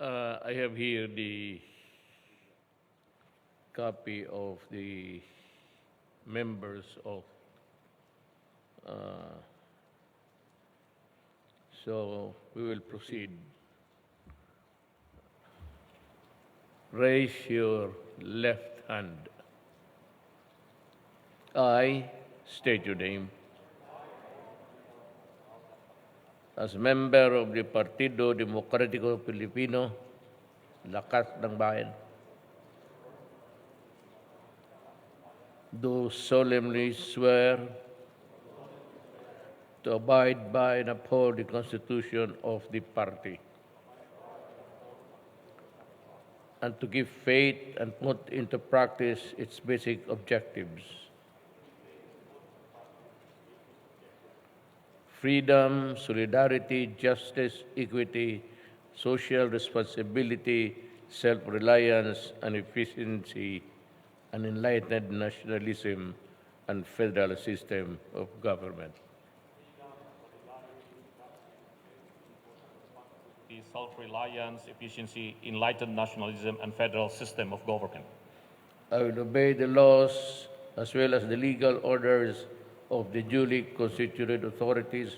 I have here the copy of the members of, so we will proceed. Raise your left hand. I state your name. As member of the Partido Demokratiko Filipino, Lakas ng Bayan, do solemnly swear to abide by and uphold the Constitution of the party, and to give faith and put into practice its basic objectives: freedom, solidarity, justice, equity, social responsibility, self-reliance, and efficiency, an enlightened nationalism, and federal system of government. The self-reliance, efficiency, enlightened nationalism, and federal system of government. I will obey the laws as well as the legal orders of the duly constituted authorities,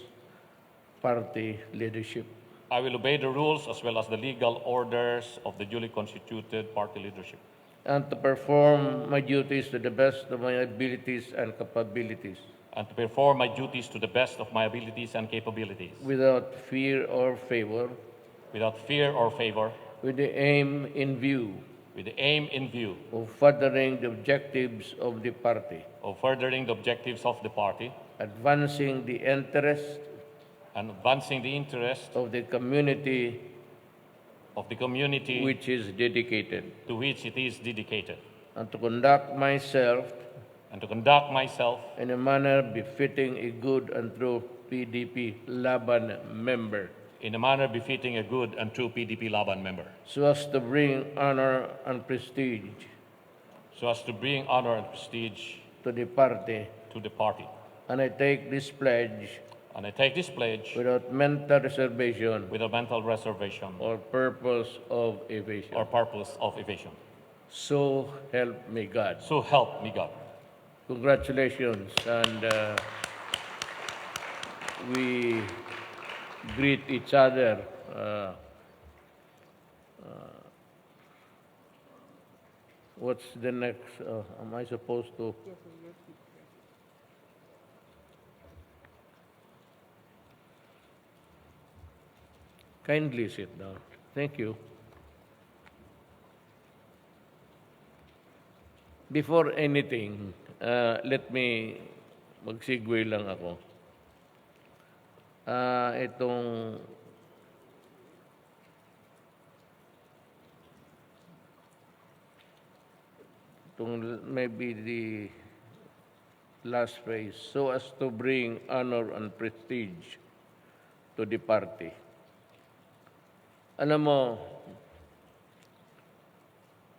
party leadership, I will obey the rules as well as the legal orders of the duly constituted party leadership, and to perform my duties to the best of my abilities and capabilities, and to perform my duties to the best of my abilities and capabilities, without fear or favor, without fear or favor, with the aim in view with the aim in view of furthering the objectives of the party, of furthering the objectives of the party, advancing the interest and advancing the interest of the community which which is dedicated, to which it is dedicated, and to conduct myself in a manner befitting a good and true PDP Laban member, in a manner befitting a good and true PDP Laban member, so as to bring honor and prestige so as to bring honor and prestige to the party. to the party. And I take this pledge And I take this pledge without mental reservation with a mental reservation or purpose of evasion. or purpose of evasion. So help me God. So help me God. Congratulations, and we greet each other. What's the next? Am I supposed to? Kindly sit down. Thank you. Before anything, let me mag-segue lang ako. Itong maybe the last phrase, so as to bring honor and prestige to the party. Alam mo,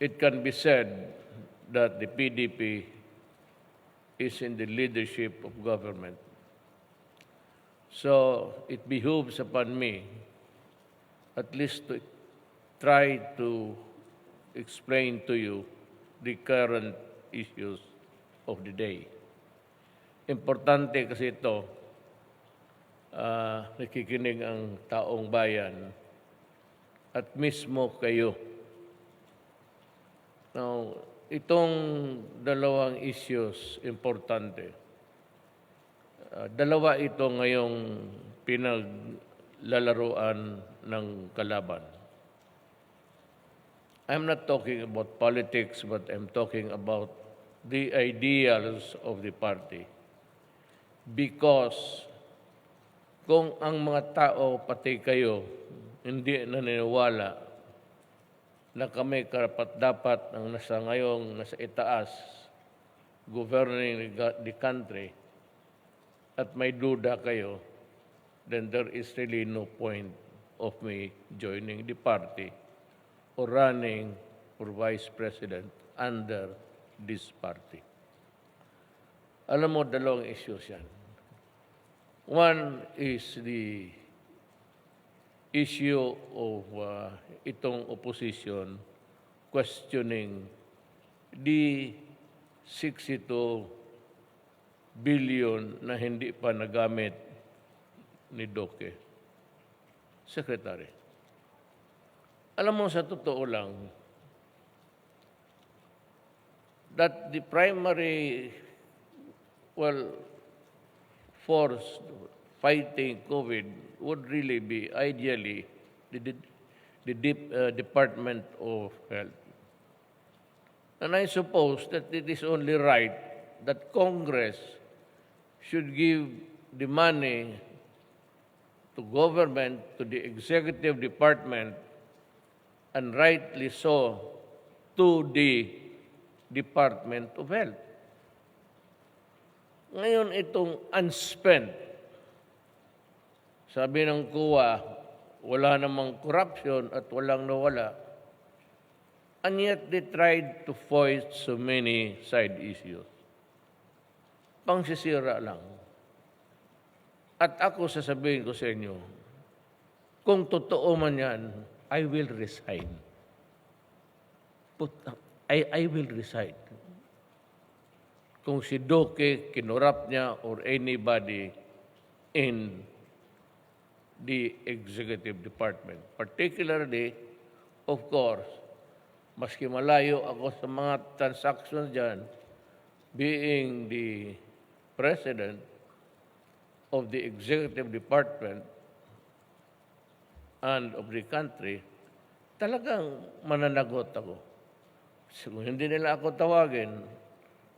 it can be said that the PDP is in the leadership of government. So it behooves upon me at least to try to explain to you the current issues of the day. Importante kasi ito, nakikinig ang taong bayan at mismo kayo. Now, itong dalawang issues, importante. Dalawa ito ngayong pinaglalaruan ng kalaban. I'm not talking about politics, but I'm talking about the ideals of the party. Because kung ang mga tao, pati kayo, hindi naniniwala na kami karapat-dapat ang nasa itaas, governing the country, at may duda kayo, then there is really no point of me joining the party or running for vice president under this party. Alam mo, dalawang issues yan. One is the issue of itong opposition questioning the 62 billion na hindi pa nagamit ni Duque. Secretary, alam mo sa totoo lang, that the primary, force fighting COVID would really be ideally the Department of Health. And I suppose that it is only right that Congress should give the money to government, to the executive department, and rightly so to the Department of Health. Ngayon itong unspent, sabi ng COA, wala namang corruption at walang nawala, and yet they tried to foist so many side issues. Pangsisira lang. At ako sasabihin ko sa inyo, kung totoo man yan, I will resign. I will resign. Kung si Duque kinurap niya or anybody in the executive department. Particularly, of course, maski malayo ako sa mga transactions dyan, being the president of the executive department and of the country, talagang mananagot ako. So, kung hindi nila ako tawagin,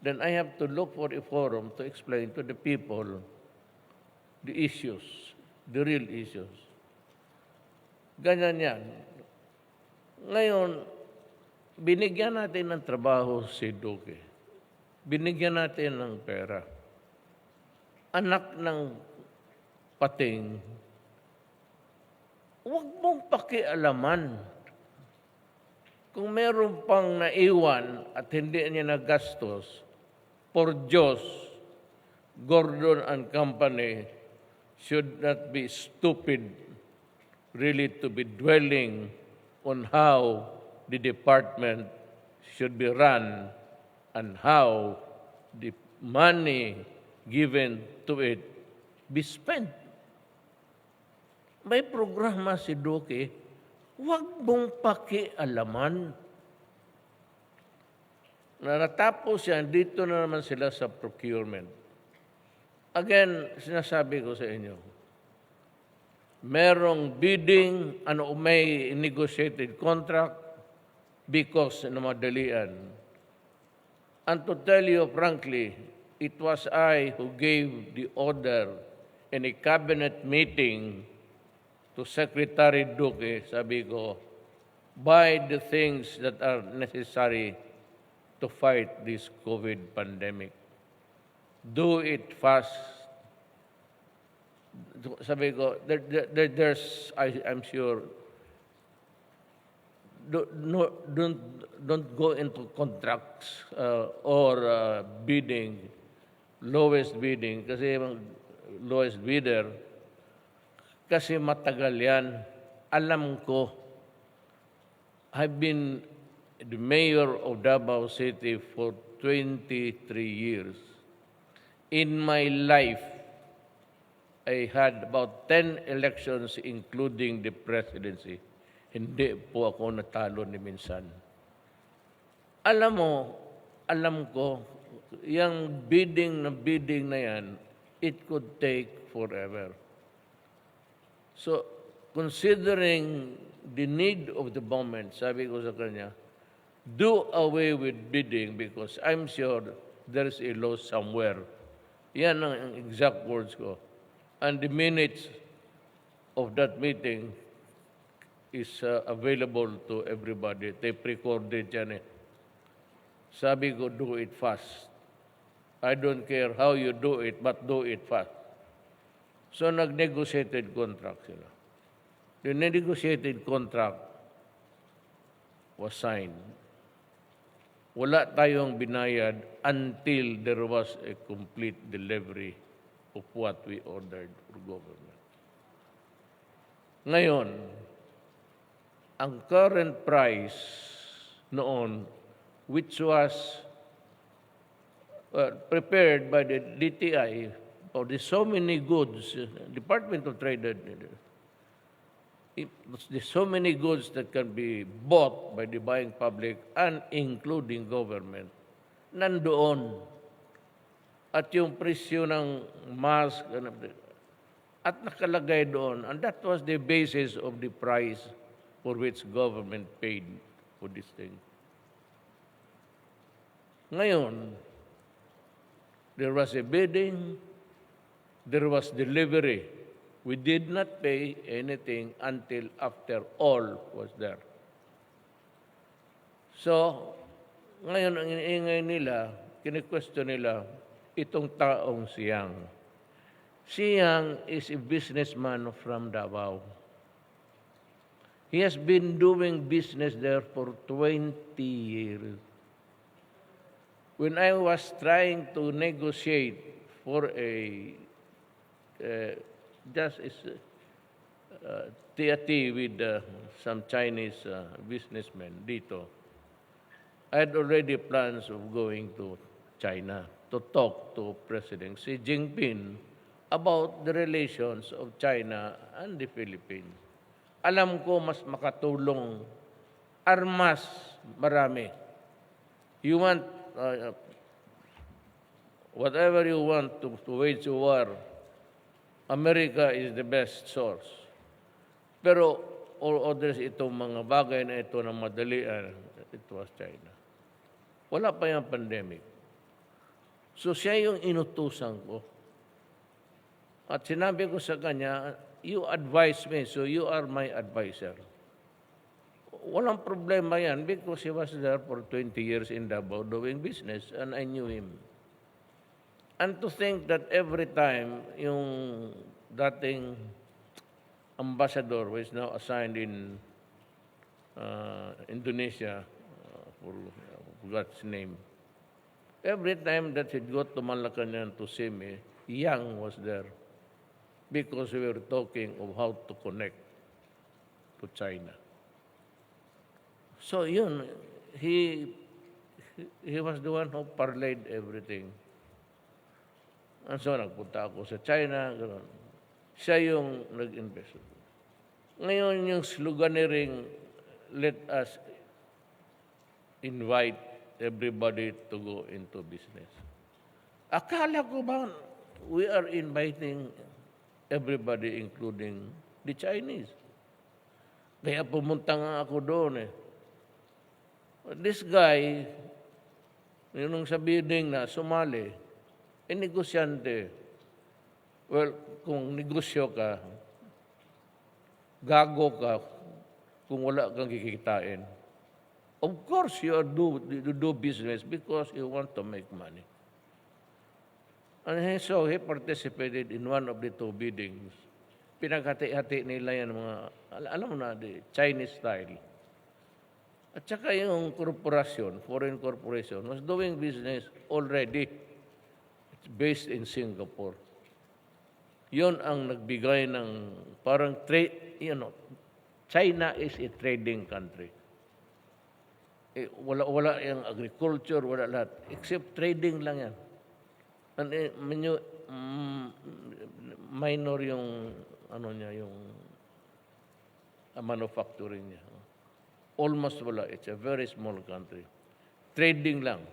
then I have to look for a forum to explain to the people the issues, the real issues. Ganyan yan. Ngayon, binigyan natin ng trabaho si Duque. Binigyan natin ng pera. Anak ng pating, huwag mong pakialaman. Kung meron pang naiwan at hindi niya nagastos, for Diyos, Gordon and Company should not be stupid really to be dwelling on how the department should be run and how the money given to it be spent. May programa si Duque, huwag mong pakialaman. Natapos yan, dito na naman sila sa procurement. Again, sinasabi ko sa inyo, merong bidding, may negotiated contract because na madalian. And to tell you frankly, it was I who gave the order in a cabinet meeting to Secretary Duque. Sabi ko, buy the things that are necessary to fight this COVID pandemic. Do it fast. Sabi ko, I'm sure, don't go into contracts or bidding, lowest bidding, kasi yung lowest bidder, kasi matagal yan. Alam ko, I've been the mayor of Davao City for 23 years. In my life, I had about 10 elections including the presidency. Hindi po ako natalo ni minsan. Alam ko, yung bidding na yan, it could take forever. So, considering the need of the moment, sabi ko sa kanya, do away with bidding because I'm sure there's a loss somewhere. Yan ang exact words ko. And the minutes of that meeting is available to everybody. Tape recorded yan eh. Sabi ko, do it fast. I don't care how you do it, but do it fast. So, nag-negotiated contract sila. The negotiated contract was signed. Wala tayong binayad until there was a complete delivery of what we ordered for government. Ngayon, ang current price noon, which was prepared by the DTI for the so many goods, Department of Trade, there's so many goods that can be bought by the buying public and including government, nandoon. At yung presyo ng mask, at nakalagay doon, and that was the basis of the price for which government paid for this thing. Ngayon, there was a bidding, there was delivery. We did not pay anything until after all was there. So, ngayon ang iniingay nila, kini-question nila, itong taong Siyang. Siyang is a businessman from Davao. He has been doing business there for 20 years. When I was trying to negotiate for just tea with some Chinese businessmen dito, I had already plans of going to China to talk to President Xi Jinping about the relations of China and the Philippines. Alam ko mas makatulong, armas, marami. You want, whatever you want to wage war, America is the best source. Pero all others, itong mga bagay na ito na madalian, it was China. Wala pa yung pandemic. So siya yung inutusan ko. At sinabi ko sa kanya, you advise me, so you are my advisor. Walang problema yan because he was there for 20 years in Davao doing business and I knew him. And to think that every time yung dating ambassador who is now assigned in Indonesia, forgot his name, every time that he'd go to Malacanang to see me, Yang was there because we were talking of how to connect to China. So yun, he was the one who parlayed everything. And so nagpunta ako sa China, gano'n. Siya yung nag-invest. Ngayon yung sloganeering, let us invite everybody to go into business. Akala ko ba we are inviting everybody including the Chinese? Kaya pumunta nga ako doon eh. This guy, yung sa bidding na sumali, negosyante. Well, kung negosyo ka, gago ka kung wala kang kikitain. Of course, you do business because you want to make money. And so he participated in one of the two biddings. Pinaghati-hati nila yan mga, alam mo na, the Chinese style. At saka yung korporasyon, foreign corporation, was doing business already. It's based in Singapore. Yun ang nagbigay ng parang trade, China is a trading country. Wala yung agriculture, wala lahat. Except trading lang yan. And minor yung, yung manufacturing niya. Almost wala. It's a very small country. Trading lang.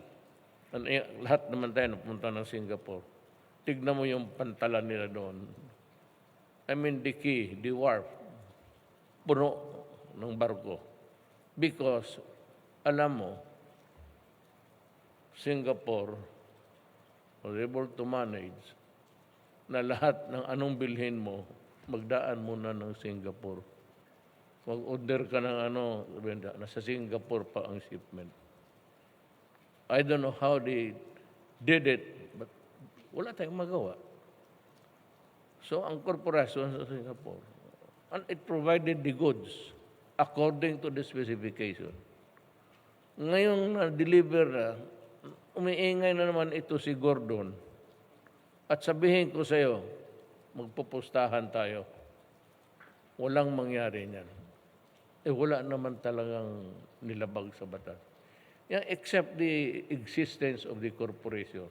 And lahat naman tayo napunta ng Singapore. Tignan mo yung pantalan nila doon. I mean, the quay, the wharf, puno ng barko. Because, alam mo, Singapore was able to manage na lahat ng anong bilhin mo, magdaan muna ng Singapore. Mag-order ka ng nasa Singapore pa ang shipment. I don't know how they did it, but wala tayong magawa. So, ang korporasyon sa Singapore, and it provided the goods according to the specification. Ngayong na-deliver na, umiingay na naman ito si Gordon. At sabihin ko sa iyo, magpupustahan tayo. Walang mangyari niyan. wala naman talagang nilabag sa batas. Yan, except the existence of the corporation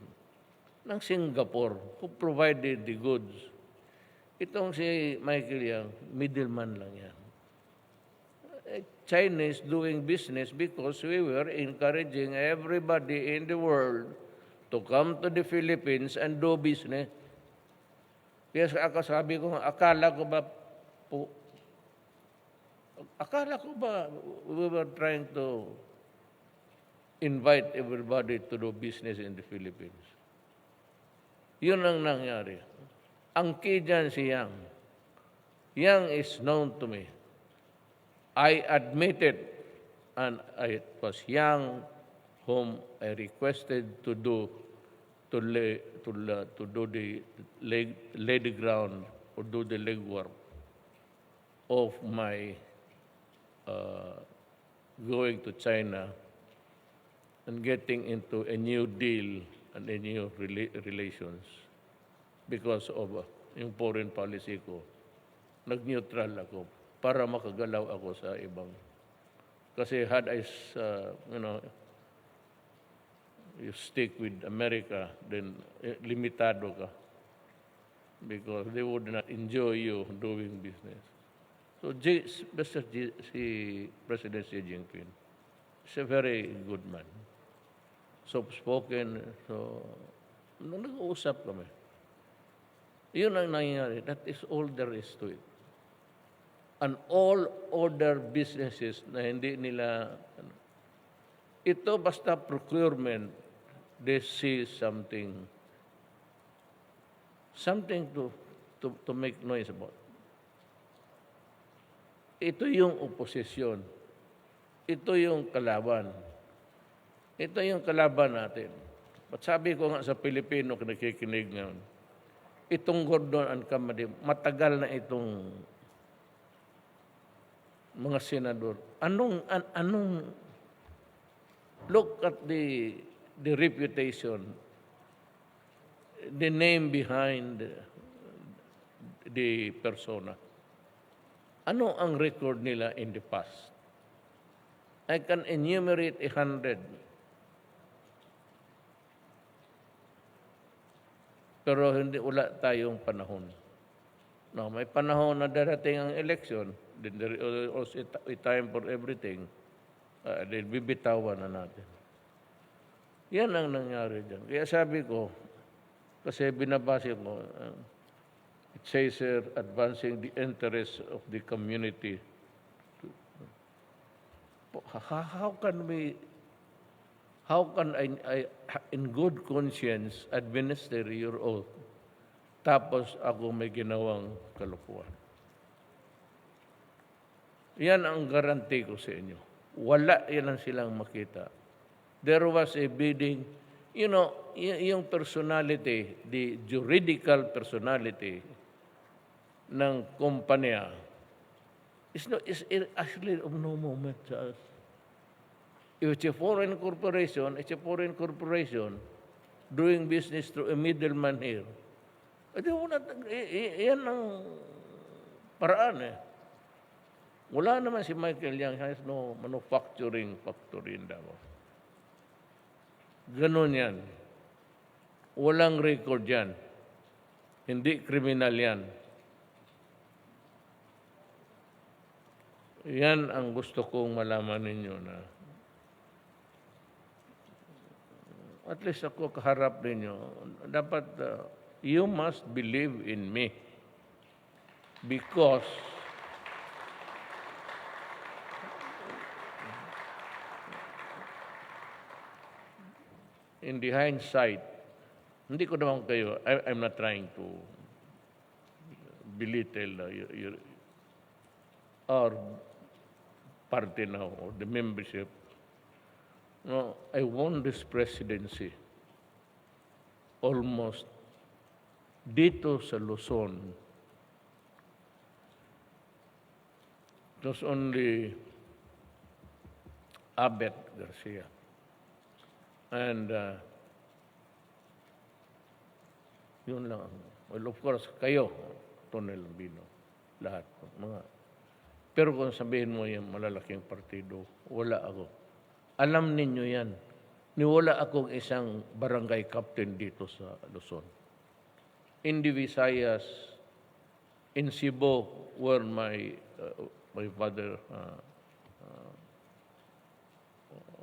ng Singapore who provided the goods. Itong si Michael Yang, middleman lang yan. Chinese doing business because we were encouraging everybody in the world to come to the Philippines and do business. Kaya ako sabi ko, akala ko ba we were trying to invite everybody to do business in the Philippines? Yun ang nangyari. Ang key dyan si Yang. Yang is known to me. I admitted, and it was Yang whom I requested to lay the ground or do the legwork of my going to China and getting into a new deal and a new relations because of yung foreign policy ko. Nag-neutral ako para makagalaw ako sa ibang. Kasi had I, you stick with America, then limitado ka. Because they would not enjoy you doing business. So President Xi Jinping is a very good man. Soft-spoken. So, nag-uusap kami. Yun ang nangyayari. That is all there is to it. And all other businesses na hindi nila, ito basta procurement, they see something to make noise about. Ito yung oposisyon. Ito yung kalaban. Ito yung kalaban natin. But sabi ko nga sa Filipino, nakikinig ngayon, itong Gordon and Kamadi, matagal na itong mga senador. Look at the reputation, the name behind the persona. Ano ang record nila in the past? I can enumerate 100. Pero wala tayong panahon. No, may panahon na darating ang election, then there is also a time for everything. Then bibitawan na natin. Yan ang nangyari dyan. Kaya sabi ko, kasi binabase ko, it says here, advancing the interests of the community. How can I in good conscience administer your oath tapos ako may ginawang kalokohan? Yan ang garanti ko sa inyo. Wala yan ang silang makita. There was a bidding, yung personality, the juridical personality ng kumpanya is actually of no moment to us. If it's a foreign corporation, it's a foreign corporation doing business through a middleman here. Yan ang paraan eh. Wala naman si Michael Yang, has no manufacturing factory in Davao. Ganon yan. Walang record yan. Hindi kriminal yan. Yan ang gusto kong malaman ninyo na at least ako kaharap ninyo. Dapat you must believe in me because in the hindsight, hindi ko naman kayo, I'm not trying to belittle our party now or the membership. No, I won this presidency almost dito sa Luzon. It was only Abet Garcia. And yun lang. Well, of course, kayo, Tonel Lambino, lahat. Mga. Pero kung sabihin mo yung malalaking partido, wala ako. Alam ninyo yan. Niwala akong isang barangay captain dito sa Luzon. In the Visayas, in Cebu, where my father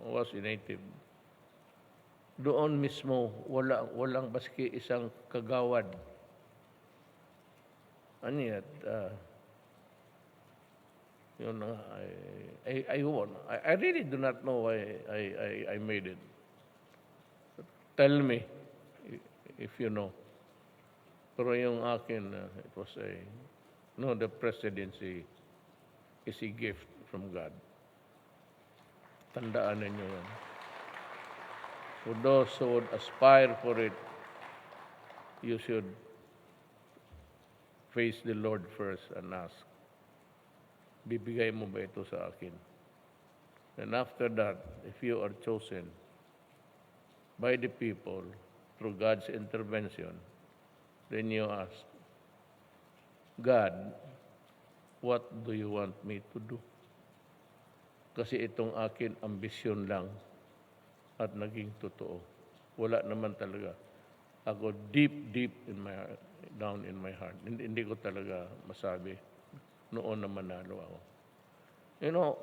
was a native, doon mismo, walang baski isang kagawad. Ano yan? Yun na, I really do not know why I made it. Tell me if you know. Pero yung akin, it was the presidency is a gift from God. Tandaan ninyo yan. For those who would aspire for it, you should face the Lord first and ask, bibigay mo ba ito sa akin? And after that, if you are chosen by the people through God's intervention, then you ask, God, what do you want me to do? Kasi itong akin ambisyon lang at naging totoo. Wala naman talaga. Ako deep in my heart, down in my heart. Hindi ko talaga masabi noon na manalo ako. You know,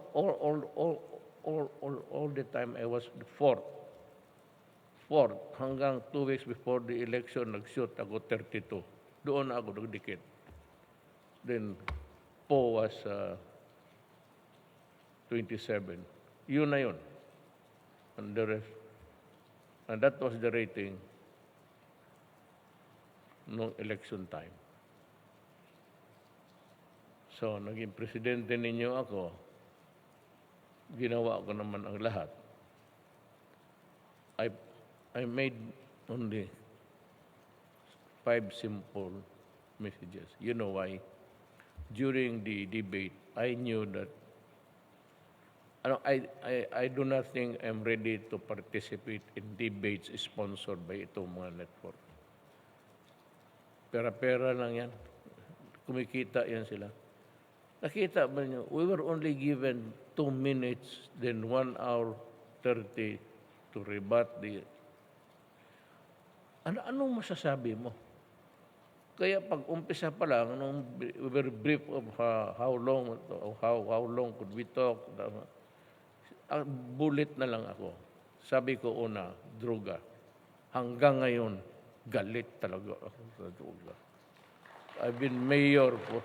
all the time I was the fourth. Hanggang 2 weeks before the election, nag-shoot ako 32. Doon ako nagdikit. Then, Po was 27. Yun na yun. And the rest. And that was the rating noong election time. So, naging presidente ninyo ako, ginawa ko naman ang lahat. I made only 5 simple messages. You know why? During the debate, I knew that I do not think I'm ready to participate in debates sponsored by itong mga network. Pera-pera lang yan. Kumikita yan sila. Nakita ba niyo? We were only given 2 minutes, then 1 hour 30 to rebut the... Anong masasabi mo? Kaya pag umpisa pa lang, nung we were brief of how long could we talk, bullet na lang ako. Sabi ko una, droga. Hanggang ngayon, galit talaga ako sa droga. I've been mayor for...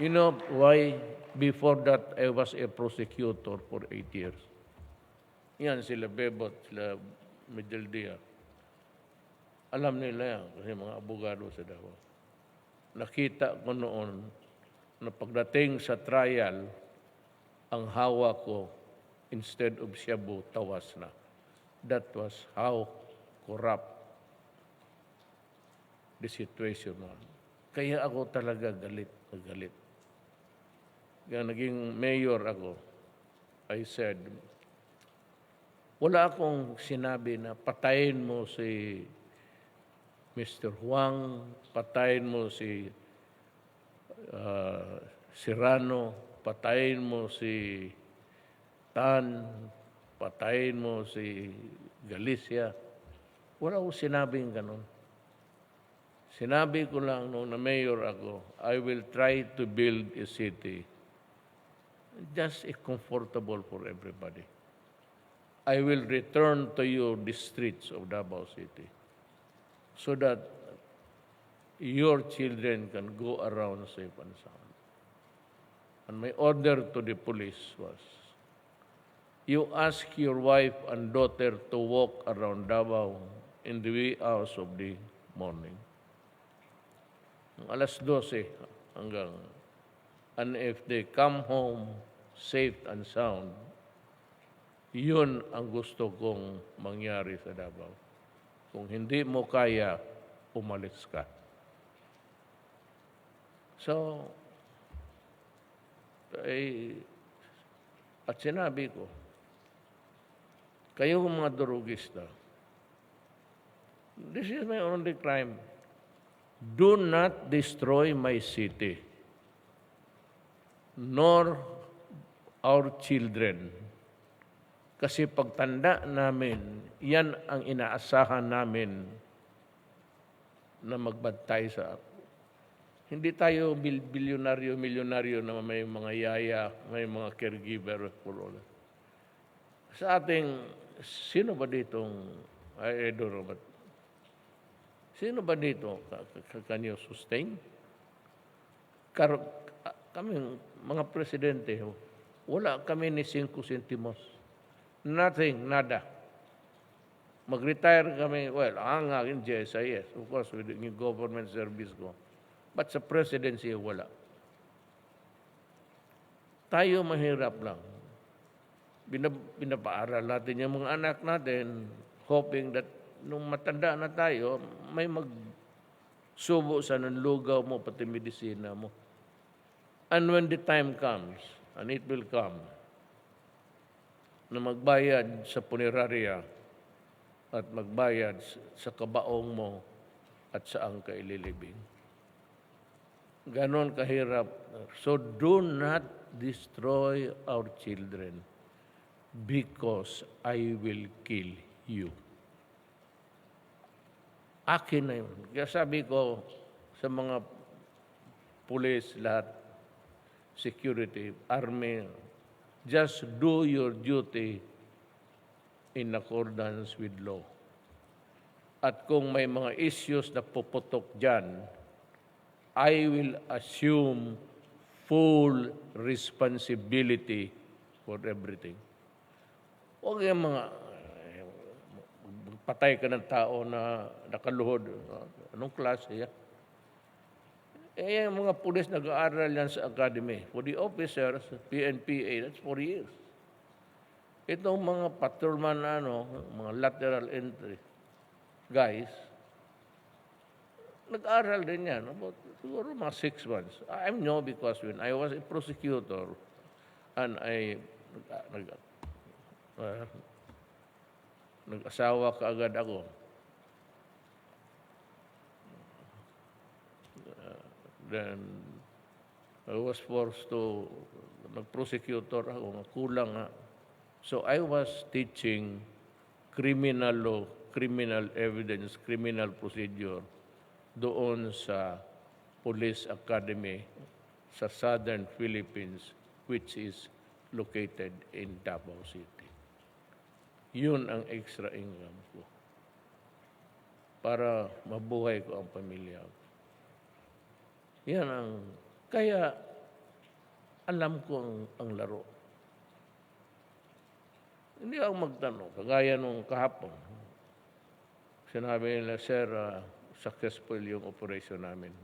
You know why? Before that, I was a prosecutor for 8 years. Yan, sila Bebot, sila Medeldia. Alam nila yan, kasi mga abogado sa Davao. Nakita ko noon na pagdating sa trial, ang hawa ko, instead of shabu, tawas na. That was how corrupt the situation was. Kaya ako talaga galit na galit. Kaya naging mayor ako, I said, wala akong sinabi na patayin mo si Mr. Huang, patayin mo si Serrano, patayin mo si Tan, patayin mo si Galicia. Wala akong sinabing ganun. Sinabi ko lang nung na mayor ako, I will try to build a city just comfortable for everybody. I will return to you the streets of Davao City so that your children can go around safe and sound. And my order to the police was, you ask your wife and daughter to walk around Davao in the wee hours of the morning. Alas 12 hanggang, and if they come home safe and sound, yun ang gusto kong mangyari sa Davao. Kung hindi mo kaya, umalis ka. So, at sinabi ko, kayo mga durugista, this is my only crime. Do not destroy my city. nor our children. Kasi pagtanda namin, yan ang inaasahan namin na magbantay sa ako. Hindi tayo bilyonaryo, milyonaryo na may mga yaya, may mga caregiver. Sa ating, sino ba ditong, I don't know, but sino ba dito kanyo sustain? Kami, mga presidente, wala kami ni 5 centimos. Nothing, nada. Mag-retire kami, well, ang aking GSIS, of course, with the government service ko. But sa presidency, wala. Tayo mahirap lang. Pinapaaral natin yung mga anak natin, hoping that nung matanda na tayo, may magsubo sa nanlugaw mo, pati medisina mo. And when the time comes, and it will come, na magbayad sa punerarya at magbayad sa kabaong mo at saan ka ililibing. Ganon kahirap. So do not destroy our children because I will kill you. Akin na yun. Kaya sabi ko sa mga pulis, lahat, security, army, just do your duty in accordance with law. At kung may mga issues na puputok dyan, I will assume full responsibility for everything. Huwag yung mga patay ka ng tao na nakaluhod. Anong klase yan? Yung mga pulis nag-aaral yan sa academy. For the officers, PNPA, that's 4 years. Itong mga patrolman, mga lateral entry guys, nag-aaral din yan. Siguro mga 6 months. I know because when I was a prosecutor and I nag-asawa kaagad ako. Then I was forced to nag-prosecutor ako. Kulang nga. So I was teaching criminal law, criminal evidence, criminal procedure doon sa Police Academy sa Southern Philippines, which is located in Davao City. Yun ang extra income ko para mabuhay ko ang pamilya ko. Yan ang, kaya alam ko ang laro. Hindi ako magtanong, kagaya nung kahapon. Sinabi nila, sir, successful yung operation namin.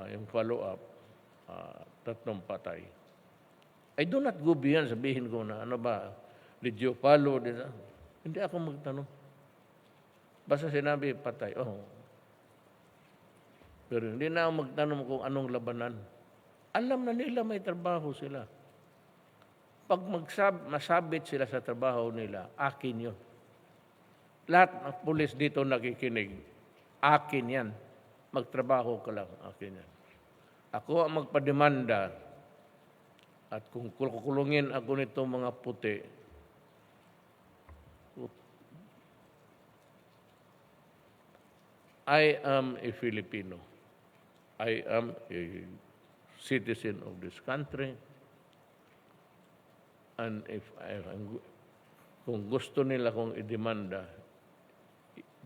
Yung follow-up, 3 patay. I do not go beyond, sabihin ko na, ano ba, did you follow? Hindi ako magtanong. Basta sinabi, patay. Oh. Pero hindi na ako magtanong kung anong labanan. Alam na nila may trabaho sila. Pag masabit sila sa trabaho nila, akin yun. Lahat ng pulis dito nakikinig, akin yan. Magtrabaho ka lang, akin yan. Ako ang magpademanda at kung kukulungin ako nito mga puti, I am a Filipino. I am a citizen of this country. And kung gusto nila kong idemanda,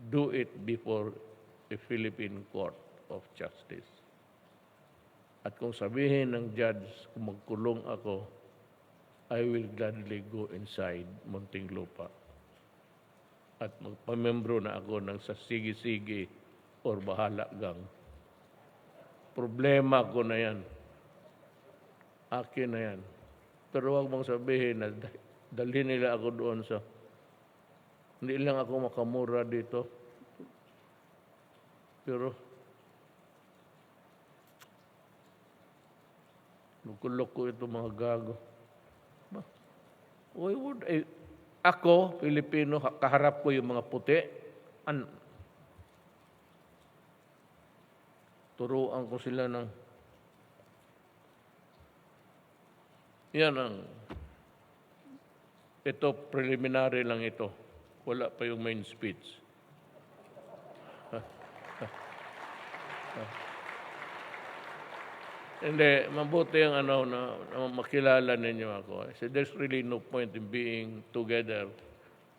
do it before a Philippine Court of Justice. At kung sabihin ng judge, kung magkulong ako, I will gladly go inside Muntinlupa. At magpamembro na ako ng sa sige-sige or bahala gang. Problema ko na yan. Akin na yan. Pero huwag mong sabihin na dalhin nila ako doon sa... Hindi lang ako makamura dito. Pero... Loko-loko ito mga gago. Ako, Filipino, kaharap ko yung mga puti. Turuan ko sila ng Yan ang, ito, preliminary lang ito. Wala pa yung main speech. Hindi, mabuti ang na makilala ninyo ako. So there's really no point in being together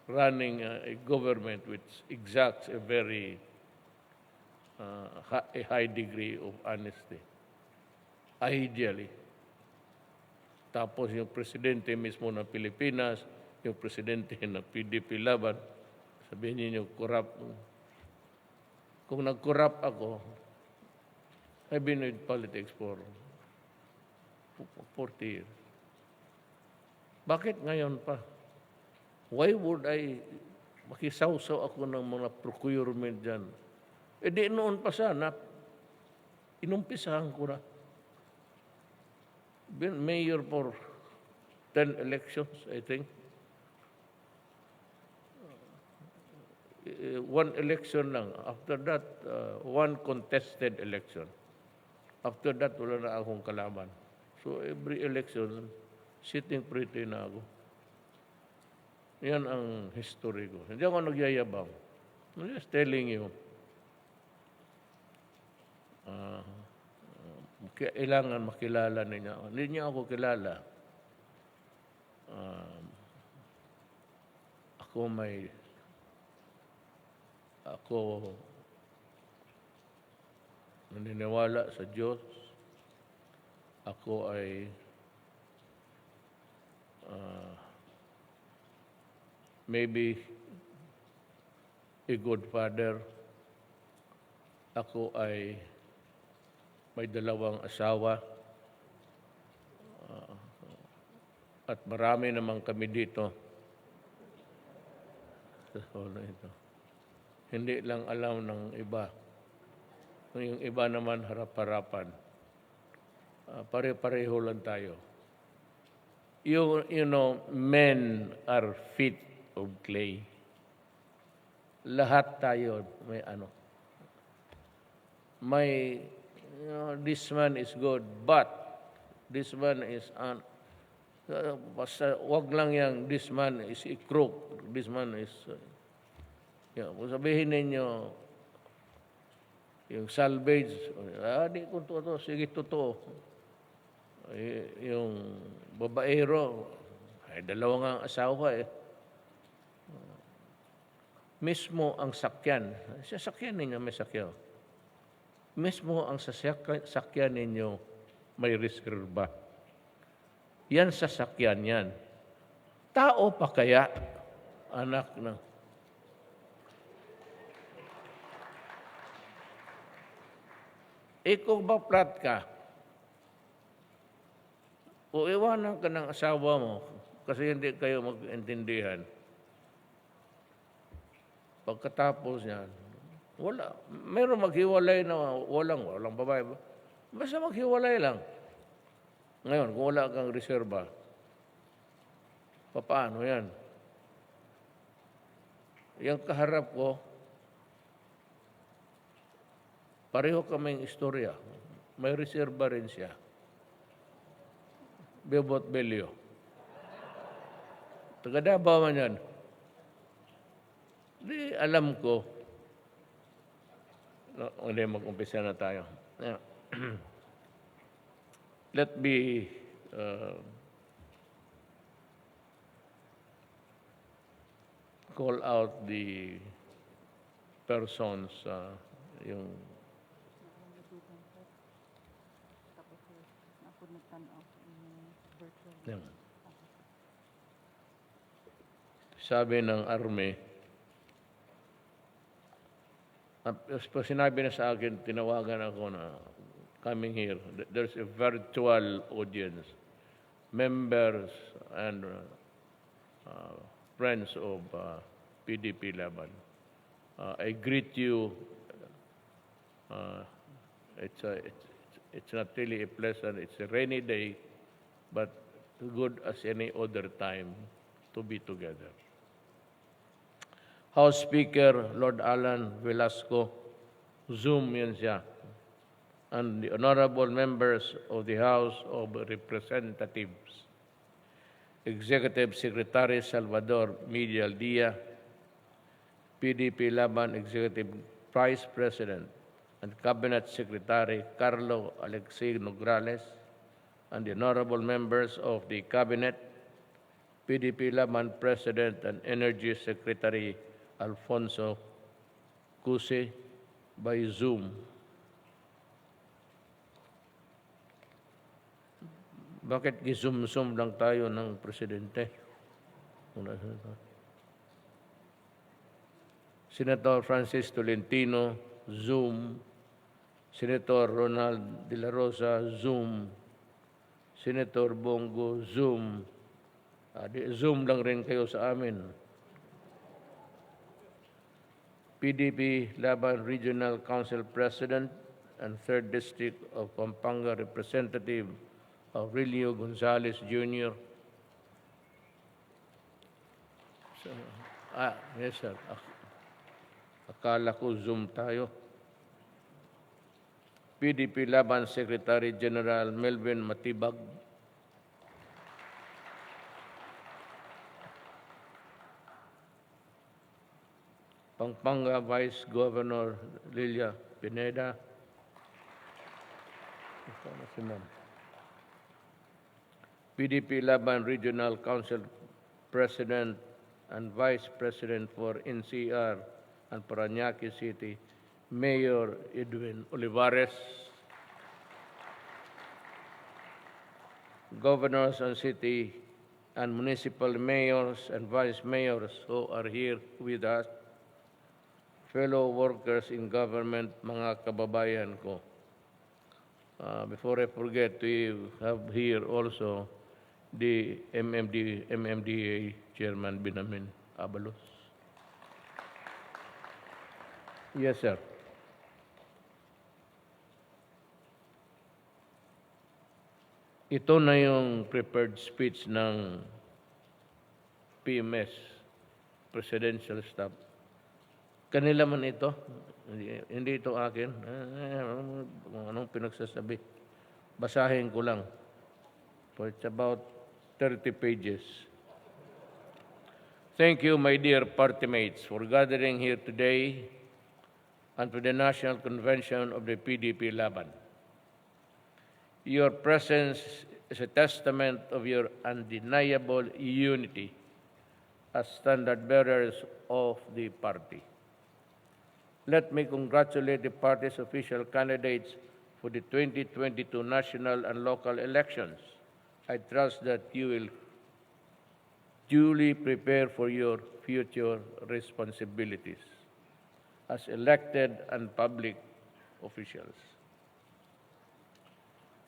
running a government which exacts a very a high degree of honesty. Ideally. Tapos yung presidente mismo ng Pilipinas, yung presidente ng PDP Laban, sabihin niyo corrupt. Kung nag-corrupt ako, I've been in politics for 40 years. Bakit ngayon pa? Why would I makisawsaw ako ng mga procurement dyan? E di noon pa sana, inumpisahan ko na. Been mayor for 10 elections, I think. One election lang. After that, one contested election. After that, wala na akong kalaban. So every election, sitting pretty na ako. Yan ang history ko. Hindi ako nagyayabang. I'm just telling you. Kailangan makilala ninyo. Hindi niyo ako kilala. Ako naniniwala sa Diyos. Ako ay maybe a good father. Ako ay may 2 asawa. At marami naman kami dito. Sa solo ito. Hindi lang alam ng iba. Yung iba naman harap-harapan. Pare-pareho lang tayo. You know, men are fit of clay. Lahat tayo may this man is good, but this man is basta wag lang yang this man is a crook, this man is kung sabihin ninyo yung salvage, di ko to, sige totoo. Yung babaero, ay 2 nga asawa mismo ang sakyan. Sasakyan ninyo may sakyan. Mismo ang sasakyan ninyo may reserva. Yan sasakyan yan. Tao pa kaya, anak na. Kung ba flat ka, o iwanan ka ng asawa mo kasi hindi kayo mag-intindihan. Pagkatapos niyan, wala. Meron maghiwalay na walang babae. Basta maghiwalay lang. Ngayon, kung wala kang reserba, paano yan? Yung kaharap ko, pareho kaming istorya. May reserba rin siya. Bebot Belio. Taga Davao man yan. Di alam ko. Hindi, mag-umpisa na tayo. Let me call out the persons, yung sabi ng Army, sinabi na sa akin, tinawagan ako na coming here. There's a virtual audience, members and friends of PDP Laban. I greet you. It's not really a pleasant, it's a rainy day, but good as any other time to be together. House Speaker Lord Alan Velasco, Zoom yan siya, and the honorable members of the House of Representatives. Executive Secretary Salvador Medial Dia, PDP Laban Executive Vice President and Cabinet Secretary Carlo Alexei Nograles, and the honorable members of the Cabinet, PDP Laban President and Energy Secretary Alfonso Cuse by Zoom. Bakit gi-zoom-zoom lang tayo ng Presidente? Senator Francis Tolentino, Zoom. Senator Ronald De La Rosa, Zoom. Senator Bongo, Zoom. Zoom lang rin kayo sa amin. PDP Laban Regional Council President and 3rd District of Pampanga Representative Aurelio Gonzalez Jr. Yes sir. Akala ko Zoom tayo. PDP Laban Secretary General Melvin Matibag. Pampanga Vice Governor Lilia Pineda. PDP Laban Regional Council President and Vice President for NCR and Parañaque City, Mayor Edwin Olivares. Governors and city and municipal mayors and vice mayors who are here with us, fellow workers in government, mga kababayan ko. Before I forget, we have here also the MMDA Chairman Binamin Abalos. Yes, sir. Ito na yung prepared speech ng PMS, Presidential Staff. Kanila man ito, hindi ito akin. Anong pinagsasabi? Basahin ko lang. For it's about 30 pages. Thank you, my dear party mates, for gathering here today and to the National Convention of the PDP Laban. Your presence is a testament of your undeniable unity as standard bearers of the party. Let me congratulate the party's official candidates for the 2022 national and local elections. I trust that you will duly prepare for your future responsibilities as elected and public officials.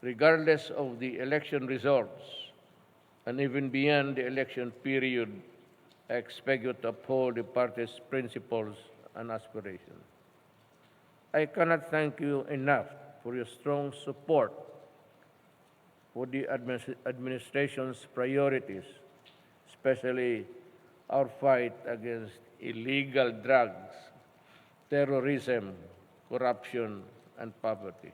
Regardless of the election results, and even beyond the election period, I expect you to uphold the party's principles and aspirations. I cannot thank you enough for your strong support for the administration's priorities, especially our fight against illegal drugs, terrorism, corruption, and poverty.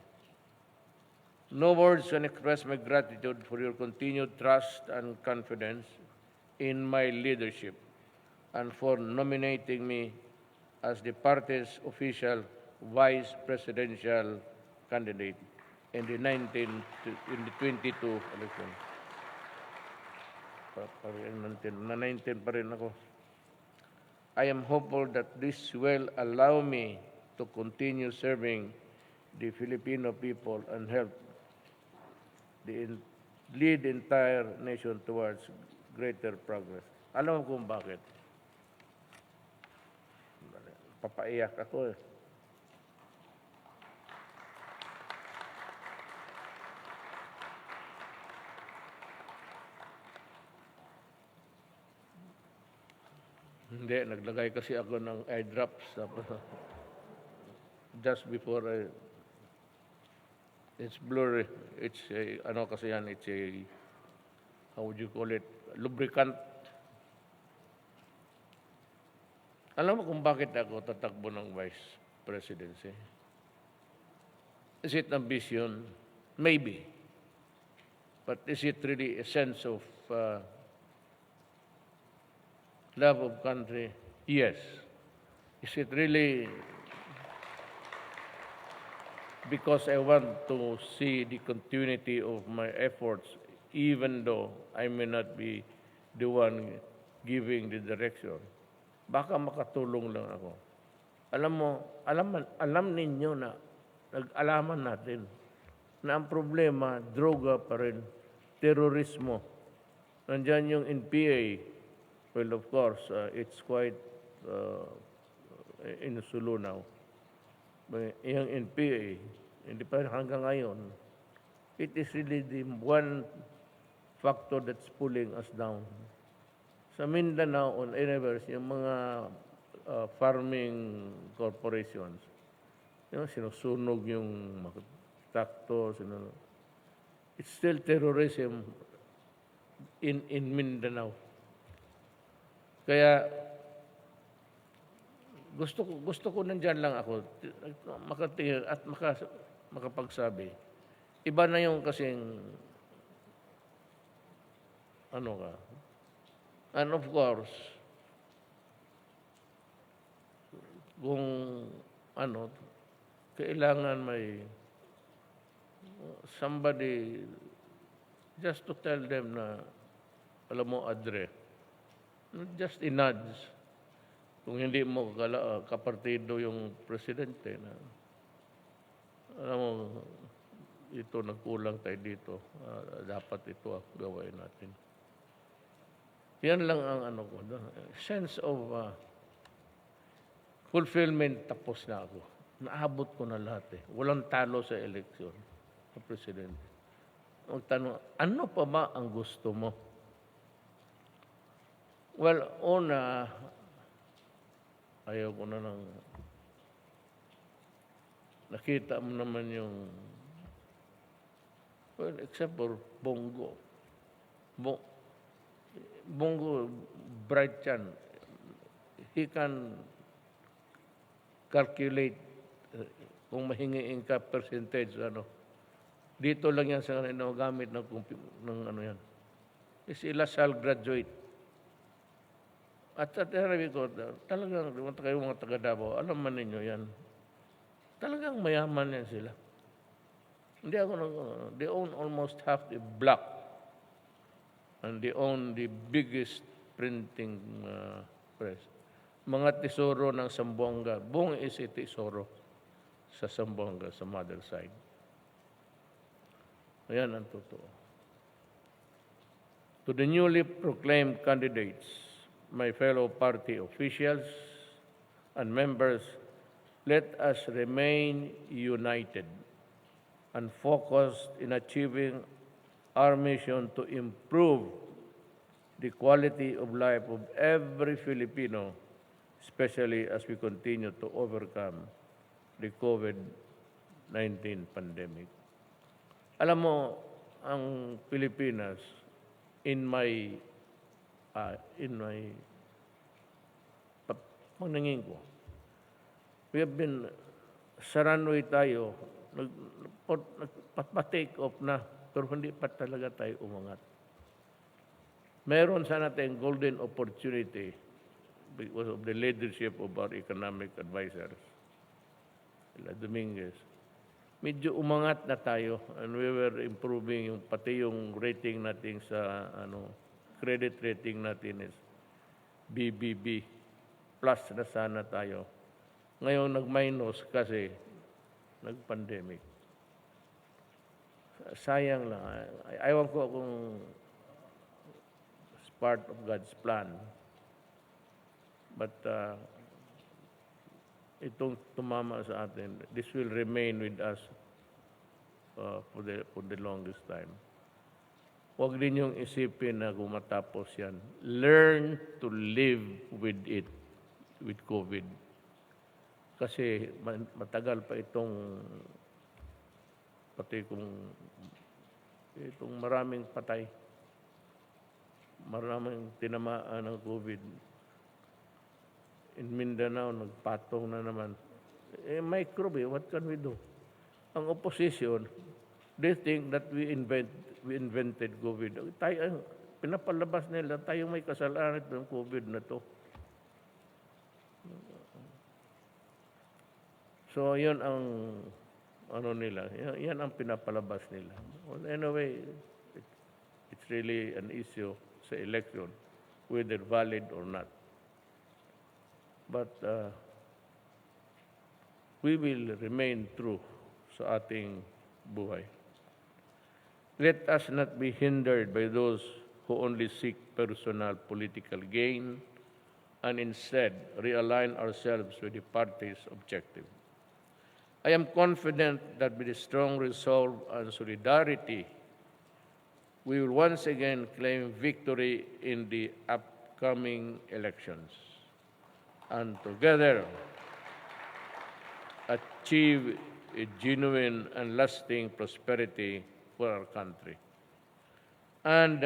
No words can express my gratitude for your continued trust and confidence in my leadership and for nominating me as the party's official vice presidential candidate in the 22 election. Na 19 pa rin ako. I am hopeful that this will allow me to continue serving the Filipino people and help lead the entire nation towards greater progress. Alam mo kung bakit? Papaiyak ako eh. Hindi, naglagay kasi ako ng eye drops just before it's blurry. It's ano kasi yan, it's a, how would you call it, lubricant. Alam mo kung bakit ako tatakbo ng vice presidency? Is it ambition? Maybe. But is it really a sense of love of country? Yes. Is it really because I want to see the continuity of my efforts, even though I may not be the one giving the direction? Baka makatulong lang ako. Alam mo, alam ninyo na nag-alaman natin na ang problema, droga pa rin, terorismo. Nandyan yung NPA. Well, of course, it's quite inusulo now. Yung NPA, hindi pa hanggang ngayon, it is really the one factor that's pulling us down. Sa Mindanao, on Universe, yung mga farming corporations, yung sinusunog yung takto, it's still terrorism in Mindanao. Kaya gusto ko nandyan lang ako makatingin at makapagsabi. Iba na yung kasing ano ka. And of course, kung kailangan may somebody just to tell them na, alam mo, Adre, just i-nudge. Kung hindi mo kapartido yung presidente na, alam mo, ito nagkulang tayo dito. Dapat ito gawin natin. Yan lang ang ko. Sense of fulfillment, tapos na ako. Naabot ko na lahat eh. Walang talo sa eleksyon ng presidente. Magtanong, ano pa ba ang gusto mo? Well, una, ayaw ko na lang. Nakita mo naman yung, well, except for Bongo. Bongo, bright yan. He can calculate kung mahingiin ka percentage, Dito lang yan sa kanila gamit ng yan. Sila shall graduate. At sabi ko, talagang kayo mga taga Davao, alam man ninyo yan. Talagang mayaman yan sila. Hindi ako, they own almost half the block. And they own the biggest printing press. Mga tesoro ng Zamboanga. Buong is tesoro sa Zamboanga, sa mother side. Ayan ang totoo. To the newly proclaimed candidates, my fellow party officials and members, let us remain united and focused in achieving our mission to improve the quality of life of every Filipino, especially as we continue to overcome the COVID-19 pandemic. Alam mo, ang Pilipinas, in my paningin ko, we have been, sa runway tayo, nagpa-take off na, pero hindi pa talaga tayo umangat. Meron sana tayong golden opportunity because of the leadership of our economic advisors, Dominguez. Medyo umangat na tayo and we were improving pati yung rating natin sa credit rating natin is BBB plus na sana tayo. Ngayon nag-minus kasi nag-pandemic. Sayang lang. Ayaw ko kung it's part of God's plan. But itong tumama sa atin, this will remain with us for the longest time. Huwag din yung isipin na gumatapos yan. Learn to live with it, with COVID. Kasi matagal pa pati itong maraming patay, maraming tinamaan ng COVID. In Mindanao, nagpatong na naman. Microbe, what can we do? Ang opposition, they think that we invented COVID. pinapalabas nila tayong may kasalanan ng COVID na to. So, yun ang ano nila, yan ang pinapalabas nila. Well, anyway, it's really an issue sa election, whether valid or not. But we will remain true sa ating buhay. Let us not be hindered by those who only seek personal political gain and instead realign ourselves with the party's objective. I am confident that with a strong resolve and solidarity, we will once again claim victory in the upcoming elections and together achieve a genuine and lasting prosperity for our country. And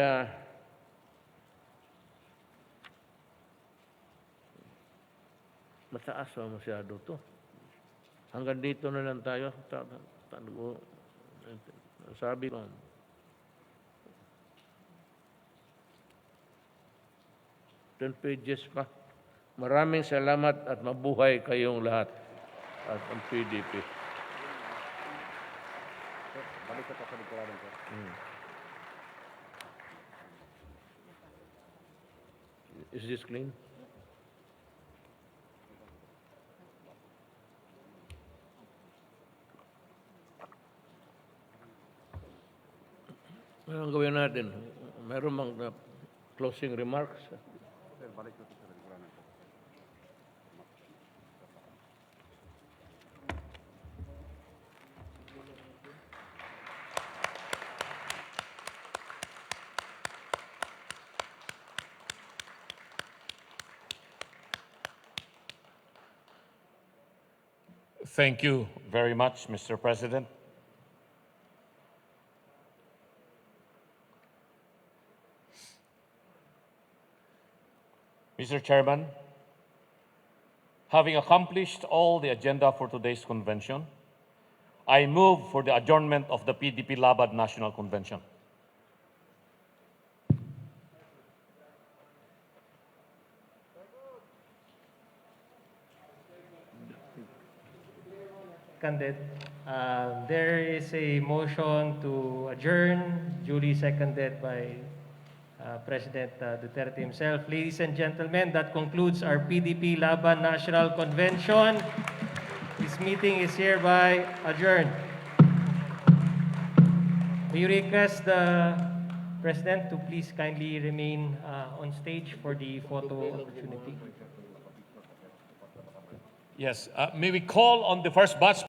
mataas ba masyado to? Hanggang dito na lang tayo. Sabi ko, 10 pages pa. Maraming salamat at mabuhay kayong lahat at ang PDP. Balik ka pa sa likuran ko. Is this clean? Anong gawin natin? Meron mang closing remarks? Sir, balik ka sa likuran ko. Thank you very much, Mr. President. Mr. Chairman, having accomplished all the agenda for today's convention, I move for the adjournment of the PDP Laban National Convention. Seconded. There is a motion to adjourn, duly seconded by President Duterte himself. Ladies and gentlemen, that concludes our PDP Laban National Convention. This meeting is hereby adjourned. We request the President to please kindly remain on stage for the photo opportunity. Yes, may we call on the first batch